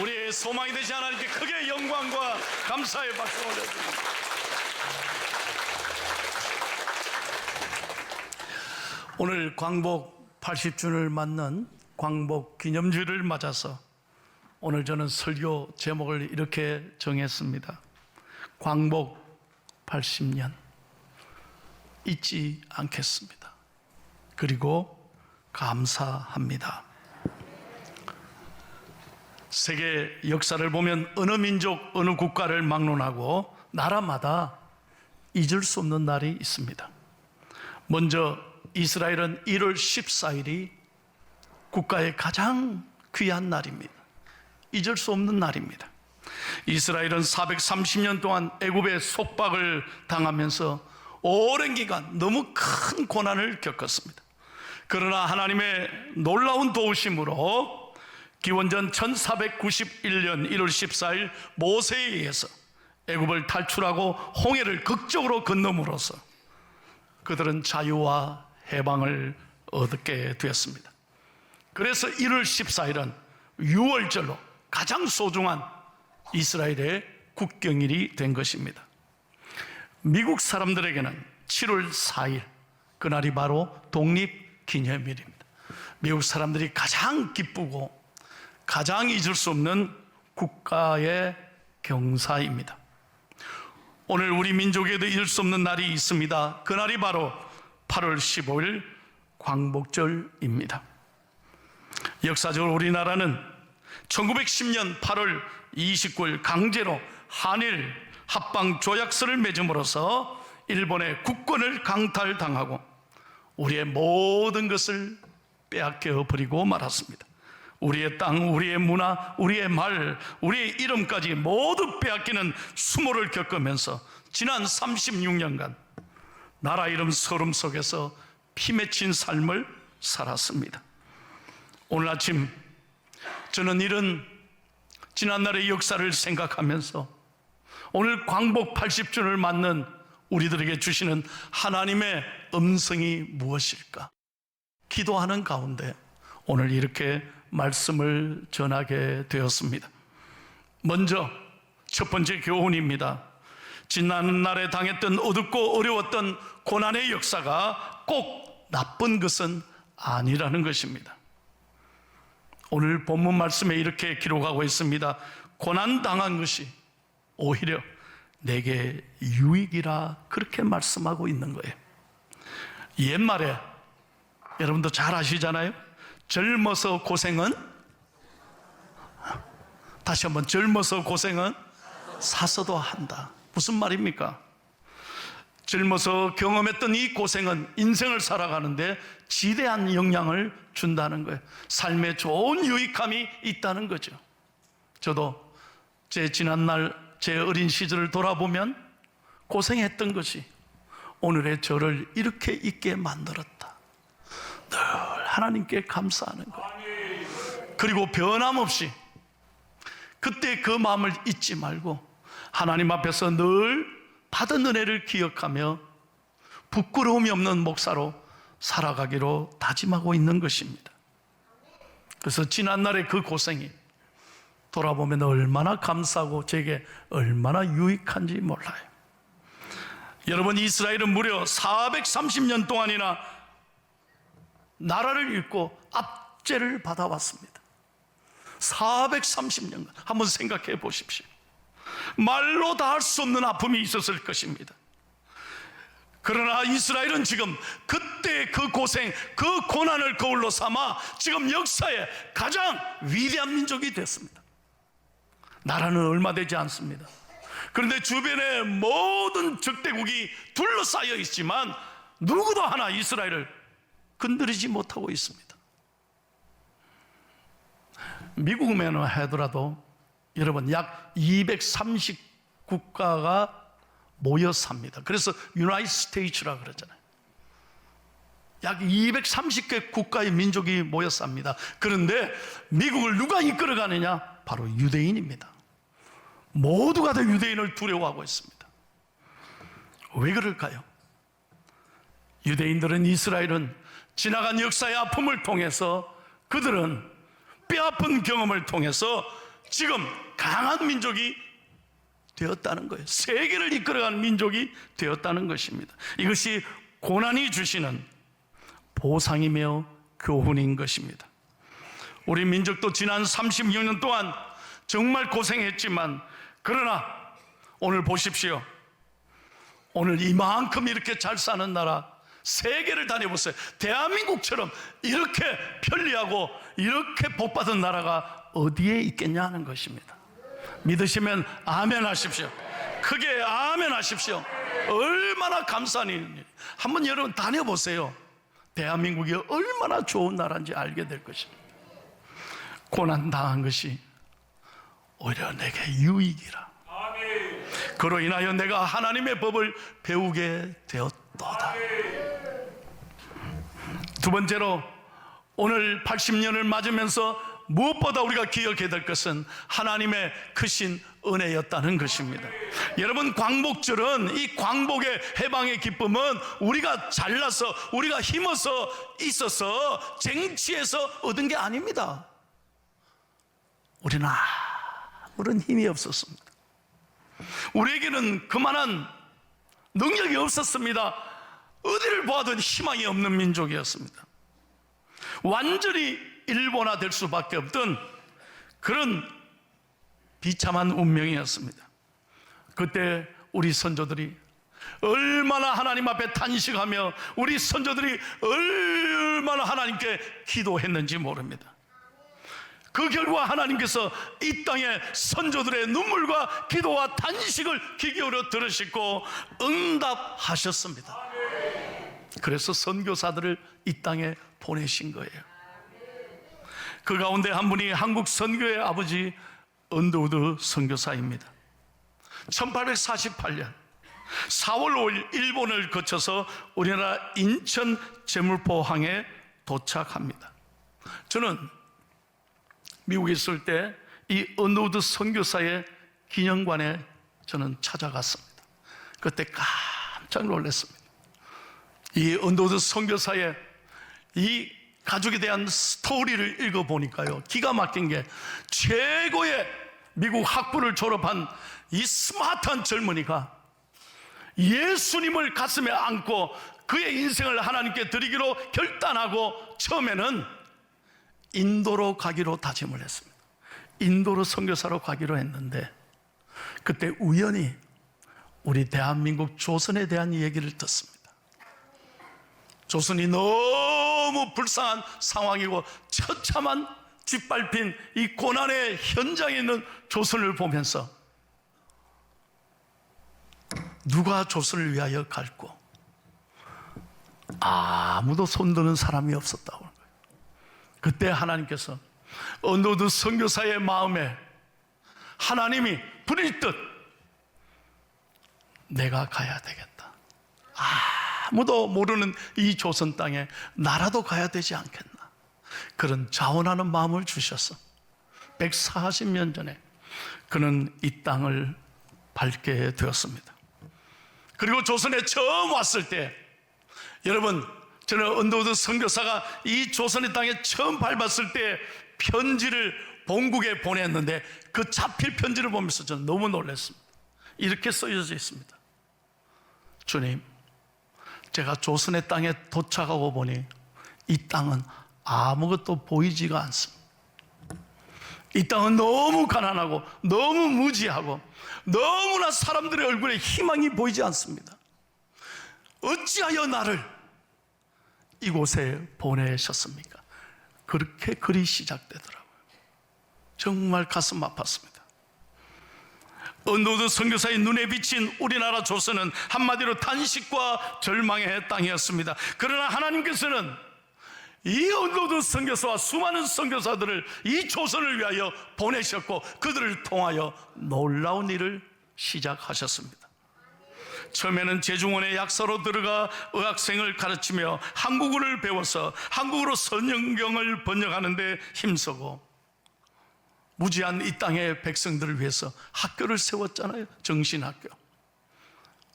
우리의 소망이 되시 하나님께 크게 영광과 감사의 박수 올려드립니다. 오늘 광복 80주년을 맞는 광복 기념주일을 맞아서 오늘 저는 설교 제목을 이렇게 정했습니다. 광복 80년 잊지 않겠습니다. 그리고 감사합니다. 세계 역사를 보면 어느 민족, 어느 국가를 막론하고 나라마다 잊을 수 없는 날이 있습니다. 먼저 이스라엘은 1월 14일이 국가의 가장 귀한 날입니다. 잊을 수 없는 날입니다. 이스라엘은 430년 동안 애굽의 속박을 당하면서 오랜 기간 너무 큰 고난을 겪었습니다. 그러나 하나님의 놀라운 도우심으로 기원전 1491년 1월 14일 모세에 의해서 애굽을 탈출하고 홍해를 극적으로 건너므로써 그들은 자유와 해방을 얻게 되었습니다. 그래서 1월 14일은 유월절로 가장 소중한 이스라엘의 국경일이 된 것입니다. 미국 사람들에게는 7월 4일 그날이 바로 독립기념일입니다. 미국 사람들이 가장 기쁘고 가장 잊을 수 없는 국가의 경사입니다. 오늘 우리 민족에도 잊을 수 없는 날이 있습니다. 그날이 바로 8월 15일 광복절입니다. 역사적으로 우리나라는 1910년 8월 29일 강제로 한일 합방조약서를 맺음으로써 일본의 국권을 강탈당하고 우리의 모든 것을 빼앗겨 버리고 말았습니다. 우리의 땅, 우리의 문화, 우리의 말, 우리의 이름까지 모두 빼앗기는 수모를 겪으면서 지난 36년간 나라 이름 서름 속에서 피 맺힌 삶을 살았습니다. 오늘 아침 저는 이런 지난날의 역사를 생각하면서 오늘 광복 80주년을 맞는 우리들에게 주시는 하나님의 음성이 무엇일까? 기도하는 가운데 오늘 이렇게 말씀을 전하게 되었습니다. 먼저 첫 번째 교훈입니다. 지난날에 당했던 어둡고 어려웠던 고난의 역사가 꼭 나쁜 것은 아니라는 것입니다. 오늘 본문 말씀에 이렇게 기록하고 있습니다. 고난당한 것이 오히려 내게 유익이라 그렇게 말씀하고 있는 거예요. 옛말에 여러분도 잘 아시잖아요. 젊어서 고생은, 다시 한번, 젊어서 고생은 사서도 한다. 무슨 말입니까? 젊어서 경험했던 이 고생은 인생을 살아가는데 지대한 영향을 준다는 거예요. 삶에 좋은 유익함이 있다는 거죠. 저도 제 지난날 제 어린 시절을 돌아보면 고생했던 것이 오늘의 저를 이렇게 있게 만들었다. 늘 하나님께 감사하는 거예요. 그리고 변함없이 그때 그 마음을 잊지 말고 하나님 앞에서 늘 받은 은혜를 기억하며 부끄러움이 없는 목사로 살아가기로 다짐하고 있는 것입니다. 그래서 지난날의 그 고생이 돌아보면 얼마나 감사하고 제게 얼마나 유익한지 몰라요. 여러분, 이스라엘은 무려 430년 동안이나 나라를 잃고 압제를 받아왔습니다. 430년간 한번 생각해 보십시오. 말로 다 할 수 없는 아픔이 있었을 것입니다. 그러나 이스라엘은 지금 그때 그 고생, 그 고난을 거울로 삼아 지금 역사의 가장 위대한 민족이 됐습니다. 나라는 얼마 되지 않습니다. 그런데 주변에 모든 적대국이 둘러싸여 있지만 누구도 하나 이스라엘을 건드리지 못하고 있습니다. 미국만 하더라도 여러분 약 230국가가 모여 삽니다. 그래서 유나이티드 스테이츠라 그러잖아요. 약 230개 국가의 민족이 모여 삽니다. 그런데 미국을 누가 이끌어가느냐? 바로 유대인입니다. 모두가 다 유대인을 두려워하고 있습니다. 왜 그럴까요? 유대인들은, 이스라엘은 지나간 역사의 아픔을 통해서, 그들은 뼈아픈 경험을 통해서 지금 강한 민족이 되었다는 거예요. 세계를 이끌어가는 민족이 되었다는 것입니다. 이것이 고난이 주시는 보상이며 교훈인 것입니다. 우리 민족도 지난 36년 동안 정말 고생했지만, 그러나 오늘 보십시오. 오늘 이만큼 이렇게 잘 사는 나라, 세계를 다녀보세요. 대한민국처럼 이렇게 편리하고 이렇게 복받은 나라가 어디에 있겠냐 하는 것입니다. 믿으시면 아멘 하십시오. 크게 아멘 하십시오. 얼마나 감사한 일입니다. 한번 여러분 다녀보세요. 대한민국이 얼마나 좋은 나라인지 알게 될 것입니다. 고난당한 것이 오히려 내게 유익이라. 그로 인하여 내가 하나님의 법을 배우게 되었도다. 두 번째로, 오늘 80년을 맞으면서 무엇보다 우리가 기억해야 될 것은 하나님의 크신 은혜였다는 것입니다. 여러분, 광복절은, 이 광복의 해방의 기쁨은 우리가 잘나서, 우리가 힘어서 있어서 쟁취해서 얻은 게 아닙니다. 우리는 아무런 힘이 없었습니다. 우리에게는 그만한 능력이 없었습니다. 어디를 보아도 희망이 없는 민족이었습니다. 완전히 일본화 될 수밖에 없던 그런 비참한 운명이었습니다. 그때 우리 선조들이 얼마나 하나님 앞에 탄식하며 우리 선조들이 얼마나 하나님께 기도했는지 모릅니다. 그 결과 하나님께서 이 땅에 선조들의 눈물과 기도와 탄식을 귀 기울여 들으시고 응답하셨습니다. 그래서 선교사들을 이 땅에 보내신 거예요. 그 가운데 한 분이 한국 선교의 아버지 언더우드 선교사입니다. 1848년 4월 5일 일본을 거쳐서 우리나라 인천 제물포항에 도착합니다. 저는 미국에 있을 때 이 언더우드 선교사의 기념관에 저는 찾아갔습니다. 그때 깜짝 놀랐습니다. 이 언더우드 선교사의 이 가족에 대한 스토리를 읽어보니까요, 기가 막힌 게, 최고의 미국 학부를 졸업한 이 스마트한 젊은이가 예수님을 가슴에 안고 그의 인생을 하나님께 드리기로 결단하고 처음에는 인도로 가기로 다짐을 했습니다. 인도로 선교사로 가기로 했는데, 그때 우연히 우리 대한민국 조선에 대한 얘기를 듣습니다. 조선이 너무 불쌍한 상황이고 처참한 짓밟힌 이 고난의 현장에 있는 조선을 보면서 누가 조선을 위하여 갈고, 아무도 손드는 사람이 없었다고 하는 거예요. 그때 하나님께서 언더우드 선교사의 마음에 하나님이 부릴 듯 내가 가야 되겠다, 아무도 모르는 이 조선 땅에 나라도 가야 되지 않겠나, 그런 자원하는 마음을 주셔서 140년 전에 그는 이 땅을 밟게 되었습니다. 그리고 조선에 처음 왔을 때, 여러분, 저는 언더우드 선교사가 이 조선의 땅에 처음 밟았을 때 편지를 본국에 보냈는데, 그 자필 편지를 보면서 저는 너무 놀랐습니다. 이렇게 써져 있습니다. 주님, 제가 조선의 땅에 도착하고 보니 이 땅은 아무것도 보이지가 않습니다. 이 땅은 너무 가난하고 너무 무지하고 너무나 사람들의 얼굴에 희망이 보이지 않습니다. 어찌하여 나를 이곳에 보내셨습니까? 그렇게 글이 시작되더라고요. 정말 가슴 아팠습니다. 언더우드 선교사의 눈에 비친 우리나라 조선은 한마디로 탄식과 절망의 땅이었습니다. 그러나 하나님께서는 이 언더우드 선교사와 수많은 선교사들을 이 조선을 위하여 보내셨고, 그들을 통하여 놀라운 일을 시작하셨습니다. 처음에는 제중원의 약사로 들어가 의학생을 가르치며 한국어를 배워서 한국어로 성경을 번역하는 데 힘쓰고, 무지한 이 땅의 백성들을 위해서 학교를 세웠잖아요. 정신학교,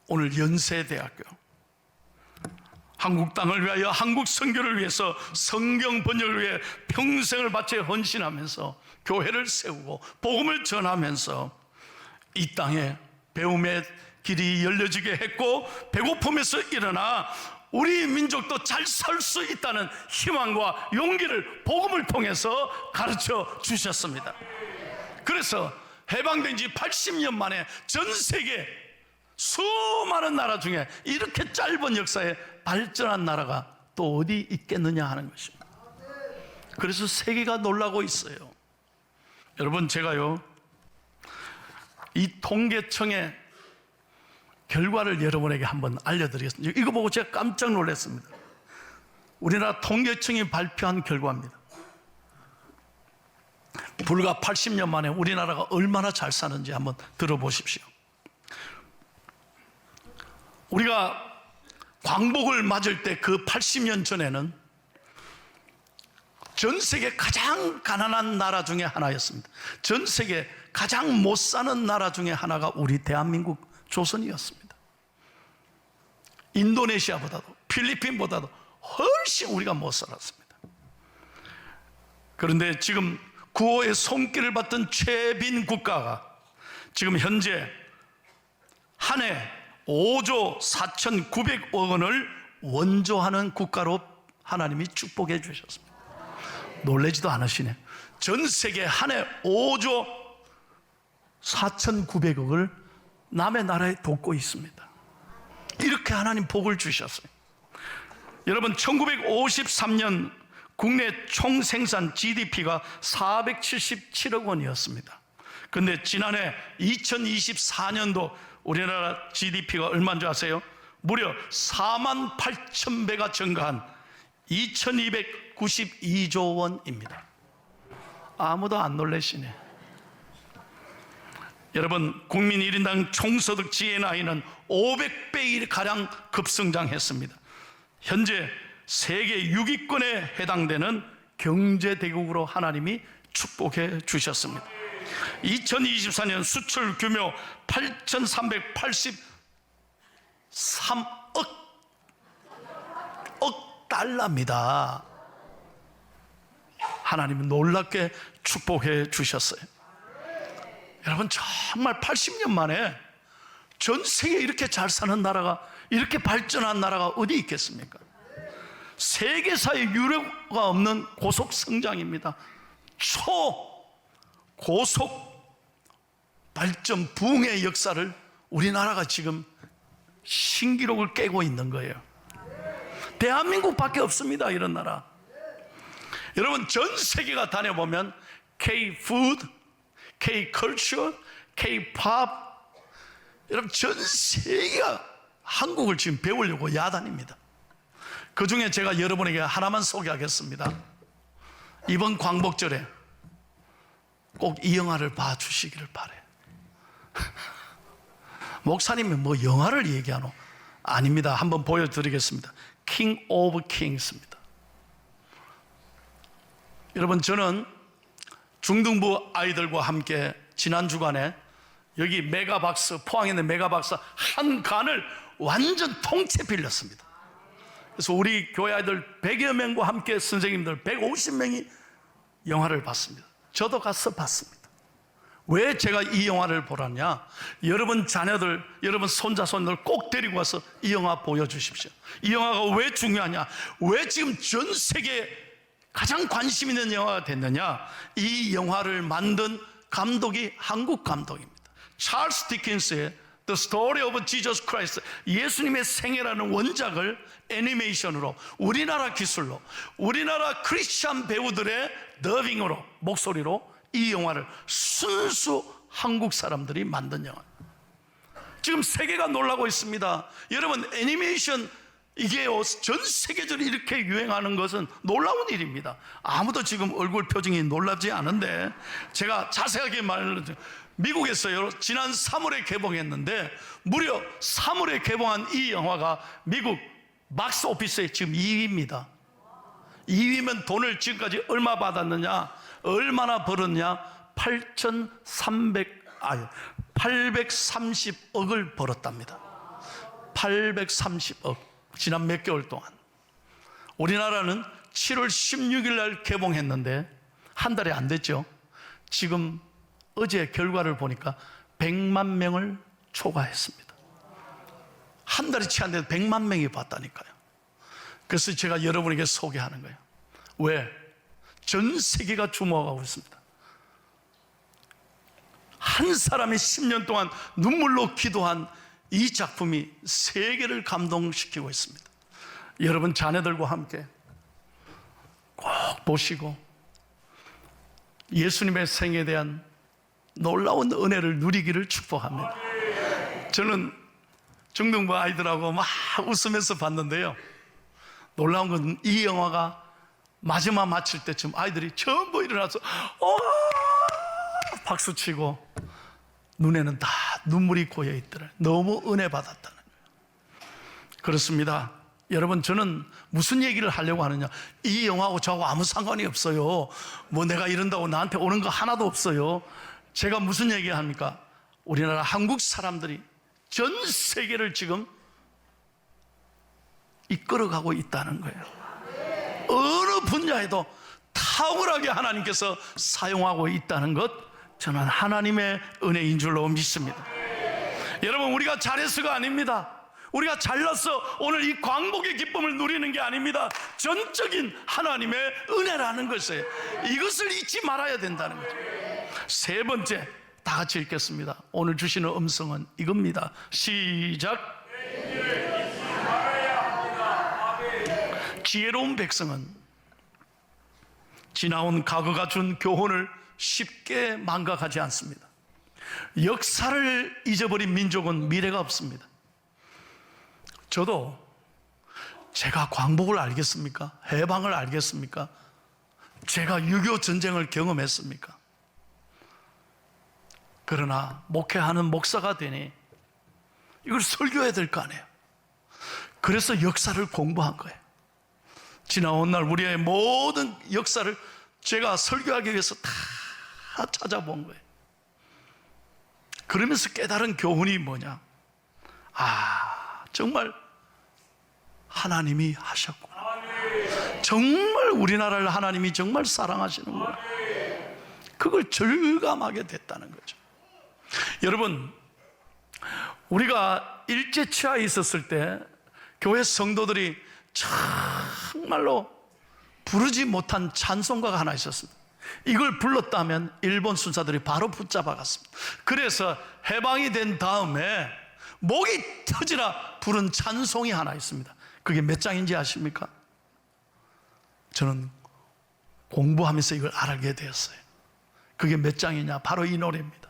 오늘 연세대학교. 한국 땅을 위하여, 한국 선교를 위해서, 성경 번역을 위해 평생을 바쳐 헌신하면서 교회를 세우고 복음을 전하면서 이 땅에 배움의 길이 열려지게 했고, 배고픔에서 일어나 우리 민족도 잘 살 수 있다는 희망과 용기를 복음을 통해서 가르쳐 주셨습니다. 그래서 해방된 지 80년 만에 전 세계 수많은 나라 중에 이렇게 짧은 역사에 발전한 나라가 또 어디 있겠느냐 하는 것입니다. 그래서 세계가 놀라고 있어요. 여러분, 제가요, 이 통계청의 결과를 여러분에게 한번 알려드리겠습니다. 이거 보고 제가 깜짝 놀랐습니다. 우리나라 통계청이 발표한 결과입니다. 불과 80년 만에 우리나라가 얼마나 잘 사는지 한번 들어보십시오. 우리가 광복을 맞을 때 그 80년 전에는 전 세계 가장 가난한 나라 중에 하나였습니다. 전 세계 가장 못 사는 나라 중에 하나가 우리 대한민국 조선이었습니다. 인도네시아보다도 필리핀보다도 훨씬 우리가 못 살았습니다. 그런데 지금 구호의 손길을 받던 최빈 국가가 지금 현재 한 해 5조 4,900억 원을 원조하는 국가로 하나님이 축복해 주셨습니다. 놀라지도 않으시네. 전 세계 한 해 5조 4,900억을 남의 나라에 돕고 있습니다. 이렇게 하나님 복을 주셨어요. 여러분, 1953년 국내 총생산 GDP가 477억 원이었습니다. 그런데 지난해 2024년도 우리나라 GDP가 얼마인 줄 아세요? 무려 4만 8천 배가 증가한 2292조 원입니다. 아무도 안 놀라시네. 여러분, 국민 1인당 총소득 GNI는 500배 가량 급성장했습니다. 현재 세계 6위권에 해당되는 경제대국으로 하나님이 축복해 주셨습니다. 2024년 수출 규모 8,383억 달러입니다. 하나님은 놀랍게 축복해 주셨어요. 여러분, 정말 80년 만에 전 세계에 이렇게 잘 사는 나라가, 이렇게 발전한 나라가 어디 있겠습니까? 세계사에 유례가 없는 고속 성장입니다. 초고속 발전 부흥의 역사를 우리나라가 지금 신기록을 깨고 있는 거예요. 대한민국밖에 없습니다, 이런 나라. 여러분, 전 세계가 다녀보면 K-푸드, K-컬처, K-팝, 여러분, 전 세계가 한국을 지금 배우려고 야단입니다. 그 중에 제가 여러분에게 하나만 소개하겠습니다. 이번 광복절에 꼭 이 영화를 봐주시기를 바래요. 목사님이 뭐 영화를 얘기하노? 아닙니다. 한번 보여드리겠습니다. King of Kings입니다. 여러분, 저는 중등부 아이들과 함께 지난 주간에 여기 메가박스, 포항에 있는 메가박스 한 간을 완전 통째 빌렸습니다. 그래서 우리 교회 아이들 100여 명과 함께 선생님들 150명이 영화를 봤습니다. 저도 가서 봤습니다. 왜 제가 이 영화를 보라냐? 여러분 자녀들, 여러분 손자, 손녀들 꼭 데리고 와서 이 영화 보여주십시오. 이 영화가 왜 중요하냐? 왜 지금 전 세계에 가장 관심 있는 영화가 됐느냐? 이 영화를 만든 감독이 한국 감독입니다. 찰스 디킨스의 The Story of Jesus Christ, 예수님의 생애라는 원작을 애니메이션으로, 우리나라 기술로, 우리나라 크리스찬 배우들의 더빙으로, 목소리로 이 영화를 순수 한국 사람들이 만든 영화. 지금 세계가 놀라고 있습니다. 여러분, 애니메이션 이게 전 세계적으로 이렇게 유행하는 것은 놀라운 일입니다. 아무도 지금 얼굴 표정이 놀랍지 않은데 제가 자세하게 말을 미국에서요, 지난 3월에 개봉했는데 무려 3월에 개봉한 이 영화가 미국 박스 오피스에 지금 2위입니다. 2위면 돈을 지금까지 얼마 받았느냐, 얼마나 벌었냐? 830억을 벌었답니다. 830억. 지난 몇 개월 동안. 우리나라는 7월 16일 날 개봉했는데 한 달이 안 됐죠. 지금 어제 결과를 보니까 100만 명을 초과했습니다. 한 달이 채 안 돼도 100만 명이 봤다니까요. 그래서 제가 여러분에게 소개하는 거예요. 왜? 전 세계가 주목하고 있습니다. 한 사람이 10년 동안 눈물로 기도한 이 작품이 세계를 감동시키고 있습니다. 여러분 자녀들과 함께 꼭 보시고 예수님의 생에 대한 놀라운 은혜를 누리기를 축복합니다. 저는 중등부 아이들하고 막 웃으면서 봤는데요, 놀라운 건 이 영화가 마지막 마칠 때쯤 아이들이 전부 일어나서 박수치고 눈에는 다 눈물이 고여있더라. 너무 은혜 받았다는 거예요. 그렇습니다. 여러분, 저는 무슨 얘기를 하려고 하느냐, 이 영화하고 저하고 아무 상관이 없어요. 뭐 내가 이런다고 나한테 오는 거 하나도 없어요. 제가 무슨 얘기 합니까? 우리나라 한국 사람들이 전 세계를 지금 이끌어가고 있다는 거예요. 어느 분야에도 탁월하게 하나님께서 사용하고 있다는 것, 저는 하나님의 은혜인 줄로 믿습니다. 여러분, 우리가 잘해서가 아닙니다. 우리가 잘나서 오늘 이 광복의 기쁨을 누리는 게 아닙니다. 전적인 하나님의 은혜라는 것이에요. 이것을 잊지 말아야 된다는 거죠. 세 번째, 다 같이 읽겠습니다. 오늘 주시는 음성은 이겁니다. 시작. 지혜로운 백성은 지나온 과거가 준 교훈을 쉽게 망각하지 않습니다. 역사를 잊어버린 민족은 미래가 없습니다. 저도 제가 광복을 알겠습니까? 해방을 알겠습니까? 제가 6.25 전쟁을 경험했습니까? 그러나 목회하는 목사가 되니 이걸 설교해야 될 거 아니에요. 그래서 역사를 공부한 거예요. 지나온 날 우리의 모든 역사를 제가 설교하기 위해서 다 찾아본 거예요. 그러면서 깨달은 교훈이 뭐냐? 정말 하나님이 하셨구나. 정말 우리나라를 하나님이 정말 사랑하시는구나. 그걸 절감하게 됐다는 거죠. 여러분, 우리가 일제치하에 있었을 때 교회 성도들이 정말로 부르지 못한 찬송가가 하나 있었습니다. 이걸 불렀다면 일본 순사들이 바로 붙잡아 갔습니다. 그래서 해방이 된 다음에 목이 터지라 부른 찬송이 하나 있습니다. 그게 몇 장인지 아십니까? 저는 공부하면서 이걸 알게 되었어요. 그게 몇 장이냐? 바로 이 노래입니다.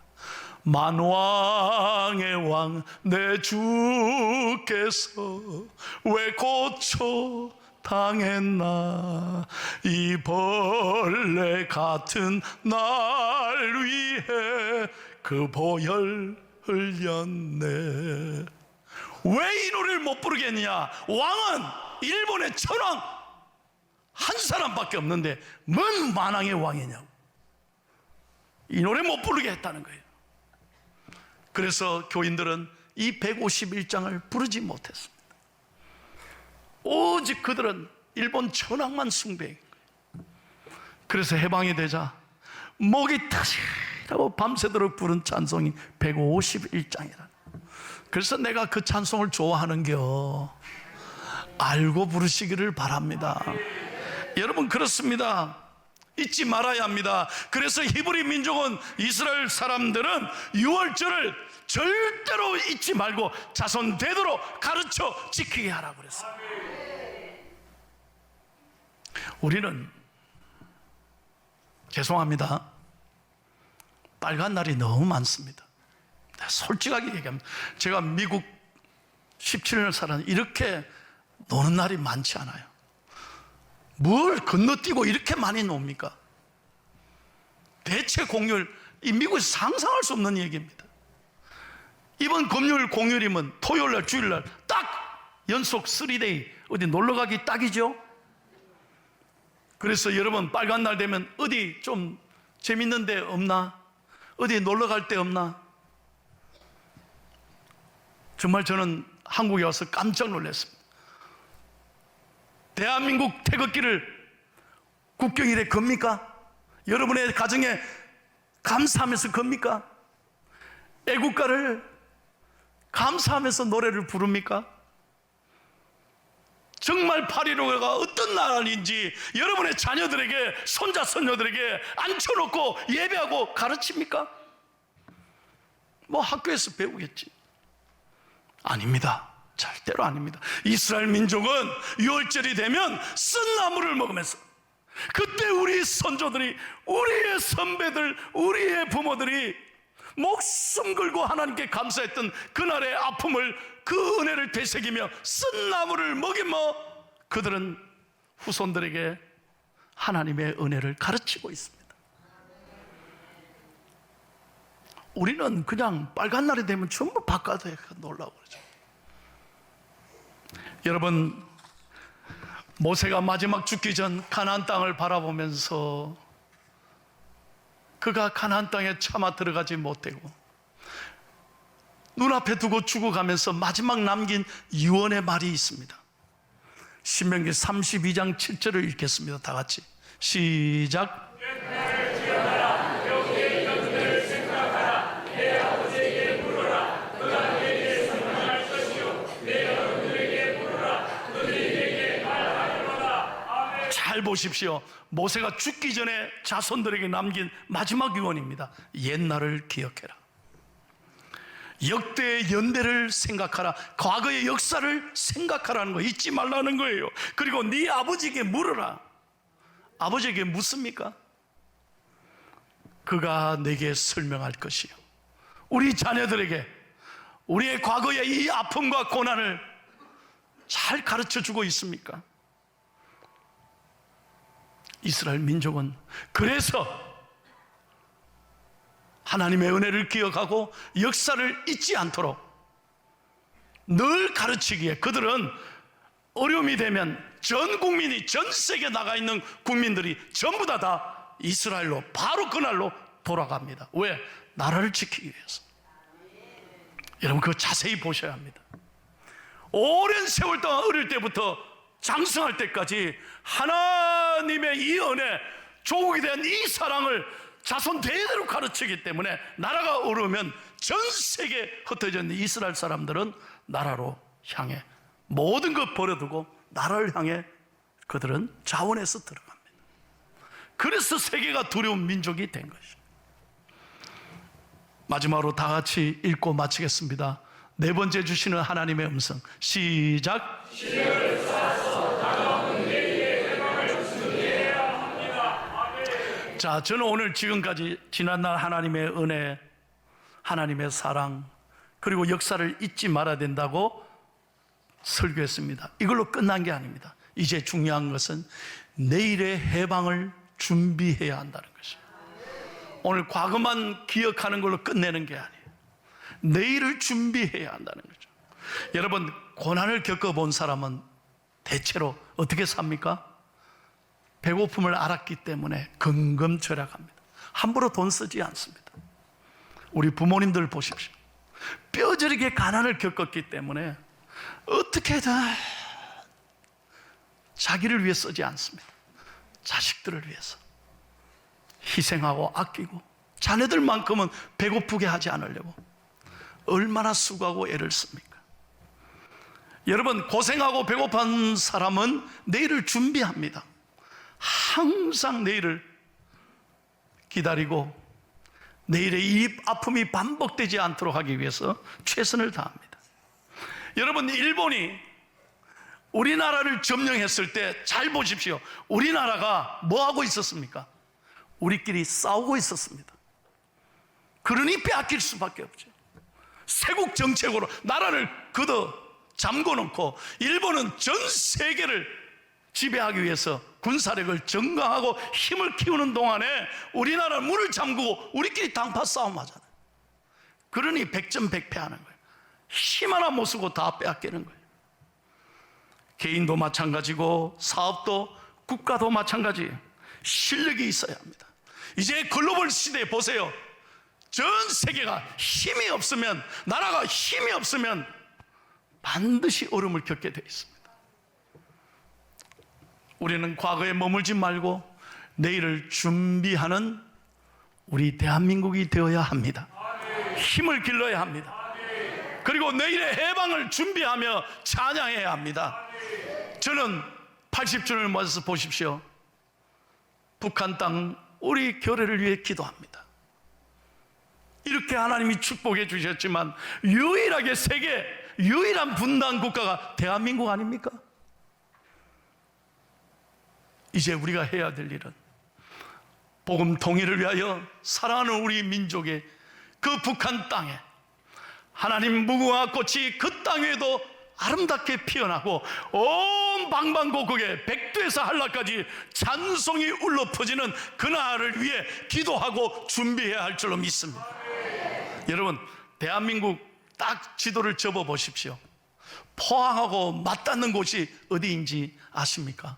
만왕의 왕 내 주께서 왜 고쳐 당했나, 이 벌레 같은 날 위해 그 보혈 흘렸네. 왜 이 노래를 못 부르겠느냐? 왕은 일본의 천왕 한 사람밖에 없는데 뭔 만왕의 왕이냐고. 이 노래 못 부르게 했다는 거예요. 그래서 교인들은 이 151장을 부르지 못했습니다. 오직 그들은 일본 천황만 숭배한 거예요. 그래서 해방이 되자 목이 터지라고 밤새도록 부른 찬송이 151장이라. 그래서 내가 그 찬송을 좋아하는겨. 알고 부르시기를 바랍니다. 여러분, 그렇습니다. 잊지 말아야 합니다. 그래서 히브리 민족은, 이스라엘 사람들은 유월절을 절대로 잊지 말고 자손 되도록 가르쳐 지키게 하라고 그랬어요. 우리는 죄송합니다, 빨간 날이 너무 많습니다. 솔직하게 얘기합니다. 제가 미국 17년을 살았는데 이렇게 노는 날이 많지 않아요. 뭘 건너뛰고 이렇게 많이 놉니까? 대체 공휴일, 이 미국에서 상상할 수 없는 얘기입니다. 이번 금요일 공휴일이면 토요일날, 주일날 딱 연속 3데이 어디 놀러가기 딱이죠. 그래서 여러분, 빨간 날 되면 어디 좀 재밌는 데 없나? 어디 놀러갈 데 없나? 정말 저는 한국에 와서 깜짝 놀랐습니다. 대한민국 태극기를 국경일에 겁니까? 여러분의 가정에 감사하면서 겁니까? 애국가를 감사하면서 노래를 부릅니까? 정말 8.15가 어떤 나라인지 여러분의 자녀들에게, 손자, 손녀들에게 앉혀놓고 예배하고 가르칩니까? 뭐 학교에서 배우겠지. 아닙니다. 절대로 아닙니다. 이스라엘 민족은 6월절이 되면 쓴 나물을 먹으면서, 그때 우리 선조들이, 우리의 선배들, 우리의 부모들이 목숨 걸고 하나님께 감사했던 그날의 아픔을, 그 은혜를 되새기며 쓴 나물을 먹이며 그들은 후손들에게 하나님의 은혜를 가르치고 있습니다. 우리는 그냥 빨간 날이 되면 전부 바깥에 놀라고 그러죠. 여러분, 모세가 마지막 죽기 전 가나안 땅을 바라보면서 그가 가나안 땅에 차마 들어가지 못하고 눈앞에 두고 죽어가면서 마지막 남긴 유언의 말이 있습니다. 신명기 32장 7절을 읽겠습니다. 다 같이 시작. 잘 보십시오. 모세가 죽기 전에 자손들에게 남긴 마지막 유언입니다. 옛날을 기억해라. 역대의 연대를 생각하라. 과거의 역사를 생각하라는 거 잊지 말라는 거예요. 그리고 네 아버지에게 물어라. 아버지에게 묻습니까? 그가 내게 설명할 것이요. 우리 자녀들에게 우리의 과거의 이 아픔과 고난을 잘 가르쳐주고 있습니까? 이스라엘 민족은 그래서 하나님의 은혜를 기억하고 역사를 잊지 않도록 늘 가르치기에, 그들은 어려움이 되면 전 국민이, 전 세계에 나가 있는 국민들이 전부 다 이스라엘로 바로 그날로 돌아갑니다. 왜? 나라를 지키기 위해서. 여러분, 그거 자세히 보셔야 합니다. 오랜 세월 동안 어릴 때부터 장성할 때까지 하나님의 이 은혜, 조국에 대한 이 사랑을 자손 대대로 가르치기 때문에 나라가 어려우면 전 세계에 흩어져 있는 이스라엘 사람들은 나라로 향해 모든 것 버려두고 나라를 향해 그들은 자원해서 들어갑니다. 그래서 세계가 두려운 민족이 된 것이죠. 마지막으로 다 같이 읽고 마치겠습니다. 네 번째 주시는 하나님의 음성 시작. 자, 저는 오늘 지금까지 지난날 하나님의 은혜, 하나님의 사랑, 그리고 역사를 잊지 말아야 된다고 설교했습니다. 이걸로 끝난 게 아닙니다. 이제 중요한 것은 내일의 해방을 준비해야 한다는 것입니다. 오늘 과거만 기억하는 걸로 끝내는 게 아니에요. 내일을 준비해야 한다는 거죠. 여러분, 고난을 겪어본 사람은 대체로 어떻게 삽니까? 배고픔을 알았기 때문에 근검절약합니다. 함부로 돈 쓰지 않습니다. 우리 부모님들 보십시오. 뼈저리게 가난을 겪었기 때문에 어떻게든 자기를 위해 쓰지 않습니다. 자식들을 위해서 희생하고 아끼고 자녀들만큼은 배고프게 하지 않으려고 얼마나 수고하고 애를 씁니까? 여러분, 고생하고 배고픈 사람은 내일을 준비합니다. 항상 내일을 기다리고 내일의 이 아픔이 반복되지 않도록 하기 위해서 최선을 다합니다. 여러분, 일본이 우리나라를 점령했을 때 잘 보십시오. 우리나라가 뭐 하고 있었습니까? 우리끼리 싸우고 있었습니다. 그러니 빼앗길 수밖에 없죠. 세국 정책으로 나라를 걷어 잠궈놓고 일본은 전 세계를 지배하기 위해서 군사력을 증강하고 힘을 키우는 동안에 우리나라는 문을 잠그고 우리끼리 당파 싸움 하잖아요. 그러니 백전백패하는 거예요. 힘 하나 못 쓰고 다 빼앗기는 거예요. 개인도 마찬가지고 사업도 국가도 마찬가지예요. 실력이 있어야 합니다. 이제 글로벌 시대에 보세요. 전 세계가 힘이 없으면, 나라가 힘이 없으면 반드시 어려움을 겪게 되어 있습니다. 우리는 과거에 머물지 말고 내일을 준비하는 우리 대한민국이 되어야 합니다. 힘을 길러야 합니다. 그리고 내일의 해방을 준비하며 찬양해야 합니다. 저는 80주년을 맞아서 보십시오. 북한 땅 우리 교회를 위해 기도합니다. 이렇게 하나님이 축복해 주셨지만 유일하게 세계 유일한 분단 국가가 대한민국 아닙니까? 이제 우리가 해야 될 일은 복음 통일을 위하여 사랑하는 우리 민족의 그 북한 땅에 하나님 무궁화 꽃이 그 땅에도 아름답게 피어나고 온 방방곡곡에 백두에서 한라까지 찬송이 울려 퍼지는 그날을 위해 기도하고 준비해야 할 줄로 믿습니다. 여러분, 대한민국 딱 지도를 접어 보십시오. 포항하고 맞닿는 곳이 어디인지 아십니까?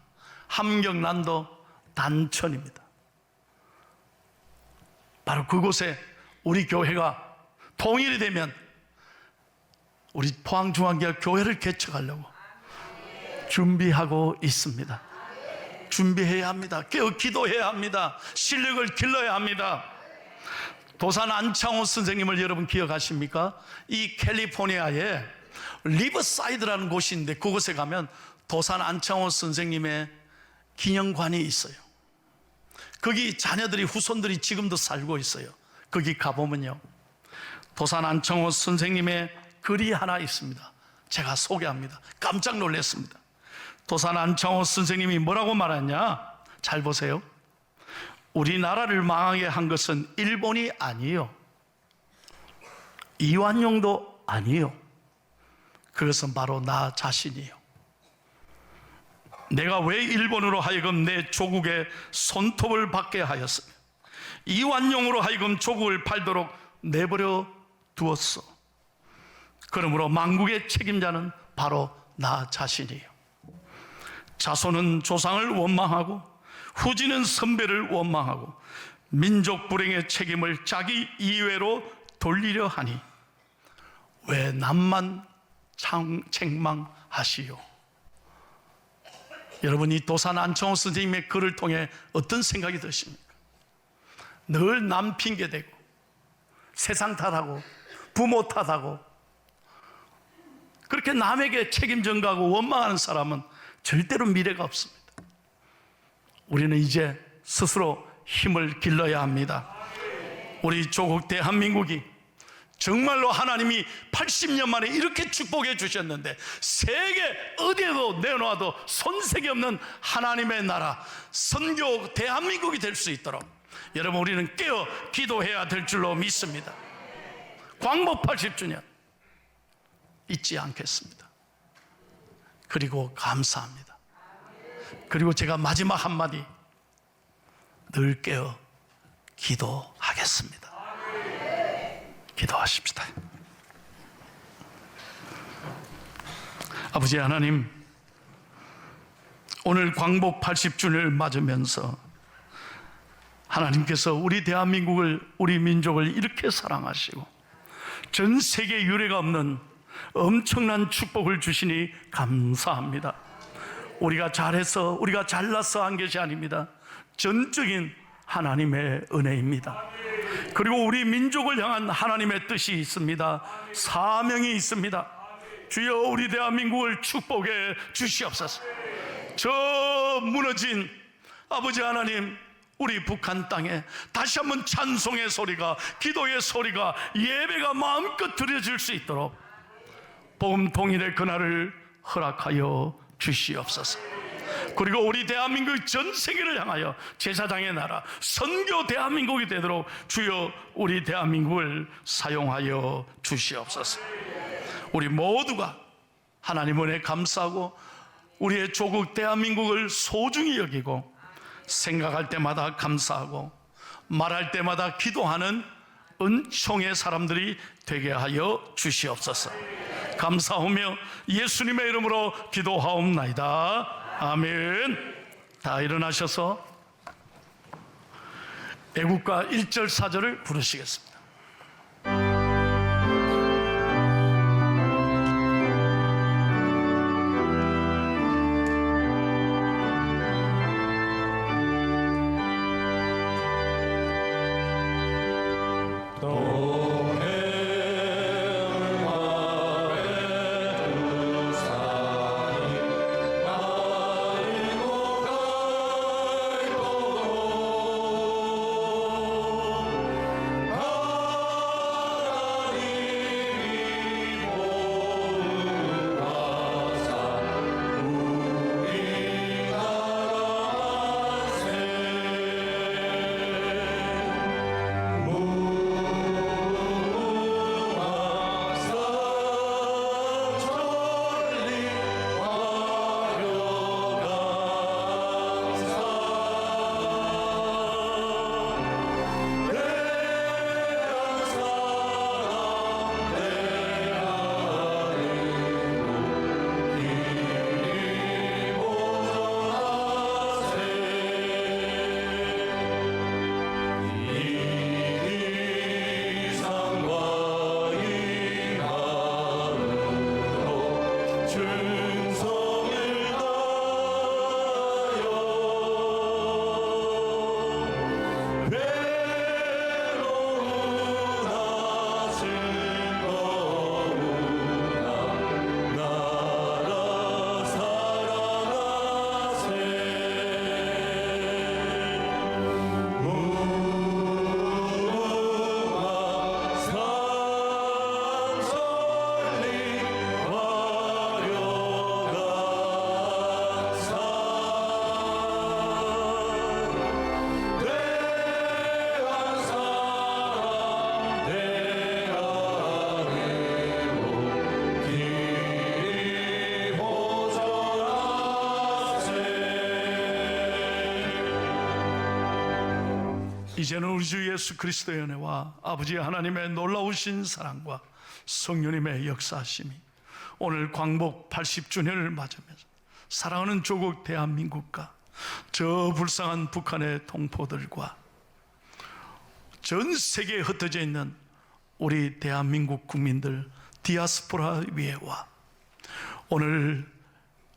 함경남도 단천입니다. 바로 그곳에 우리 교회가 통일이 되면 우리 포항중앙교회 교회를 개척하려고 준비하고 있습니다. 준비해야 합니다. 깨어 기도해야 합니다. 실력을 길러야 합니다. 도산 안창호 선생님을 여러분 기억하십니까? 이 캘리포니아에 리버사이드라는 곳이 있는데 그곳에 가면 도산 안창호 선생님의 기념관이 있어요. 거기 자녀들이 후손들이 지금도 살고 있어요. 거기 가보면요, 도산 안창호 선생님의 글이 하나 있습니다. 제가 소개합니다. 깜짝 놀랐습니다. 도산 안창호 선생님이 뭐라고 말했냐? 잘 보세요. 우리나라를 망하게 한 것은 일본이 아니에요. 이완용도 아니에요. 그것은 바로 나 자신이에요. 내가 왜 일본으로 하여금 내 조국의 손톱을 받게 하였으며 이완용으로 하여금 조국을 팔도록 내버려 두었어. 그러므로 만국의 책임자는 바로 나 자신이에요. 자손은 조상을 원망하고 후지는 선배를 원망하고 민족 불행의 책임을 자기 이외로 돌리려 하니 왜 남만 책망하시오? 여러분, 이 도산 안창호 선생님의 글을 통해 어떤 생각이 드십니까? 늘 남 핑계대고 세상 탓하고 부모 탓하고 그렇게 남에게 책임 전가하고 원망하는 사람은 절대로 미래가 없습니다. 우리는 이제 스스로 힘을 길러야 합니다. 우리 조국 대한민국이 정말로 하나님이 80년 만에 이렇게 축복해 주셨는데 세계 어디에도 내놓아도 손색이 없는 하나님의 나라 선교 대한민국이 될 수 있도록 여러분, 우리는 깨어 기도해야 될 줄로 믿습니다. 광복 80주년 잊지 않겠습니다. 그리고 감사합니다. 그리고 제가 마지막 한마디, 늘 깨어 기도하겠습니다. 기도하십시다. 아버지 하나님, 오늘 광복 80주년을 맞으면서 하나님께서 우리 대한민국을, 우리 민족을 이렇게 사랑하시고 전 세계 유례가 없는 엄청난 축복을 주시니 감사합니다. 우리가 잘해서, 우리가 잘나서 한 것이 아닙니다. 전적인 하나님의 은혜입니다. 그리고 우리 민족을 향한 하나님의 뜻이 있습니다. 사명이 있습니다. 주여, 우리 대한민국을 축복해 주시옵소서. 저 무너진 아버지 하나님, 우리 북한 땅에 다시 한번 찬송의 소리가, 기도의 소리가, 예배가 마음껏 드려질 수 있도록 복음 통일의 그날을 허락하여 주시옵소서. 그리고 우리 대한민국 전 세계를 향하여 제사장의 나라, 선교 대한민국이 되도록 주여 우리 대한민국을 사용하여 주시옵소서. 우리 모두가 하나님 은혜에 감사하고 우리의 조국 대한민국을 소중히 여기고 생각할 때마다 감사하고 말할 때마다 기도하는 은총의 사람들이 되게 하여 주시옵소서. 감사하며 예수님의 이름으로 기도하옵나이다. 아멘. 다 일어나셔서 애국가 1절 4절을 부르시겠습니다. 이제는 우리 주 예수 그리스도의 은혜와 아버지 하나님의 놀라우신 사랑과 성령님의 역사하심이 오늘 광복 80주년을 맞으면서 사랑하는 조국 대한민국과 저 불쌍한 북한의 동포들과 전 세계에 흩어져 있는 우리 대한민국 국민들 디아스포라 위에와 오늘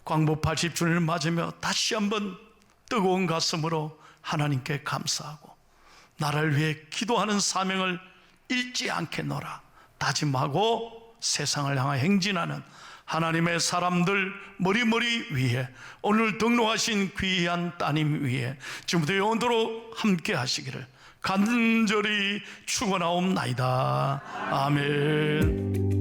광복 80주년을 맞으며 다시 한번 뜨거운 가슴으로 하나님께 감사하고 나라를 위해 기도하는 사명을 잊지 않겠노라 다짐하고 세상을 향해 행진하는 하나님의 사람들 머리머리 위에 오늘 등록하신 귀한 따님 위에 지금부터 영원토록 함께 하시기를 간절히 축원하옵나이다. 아멘.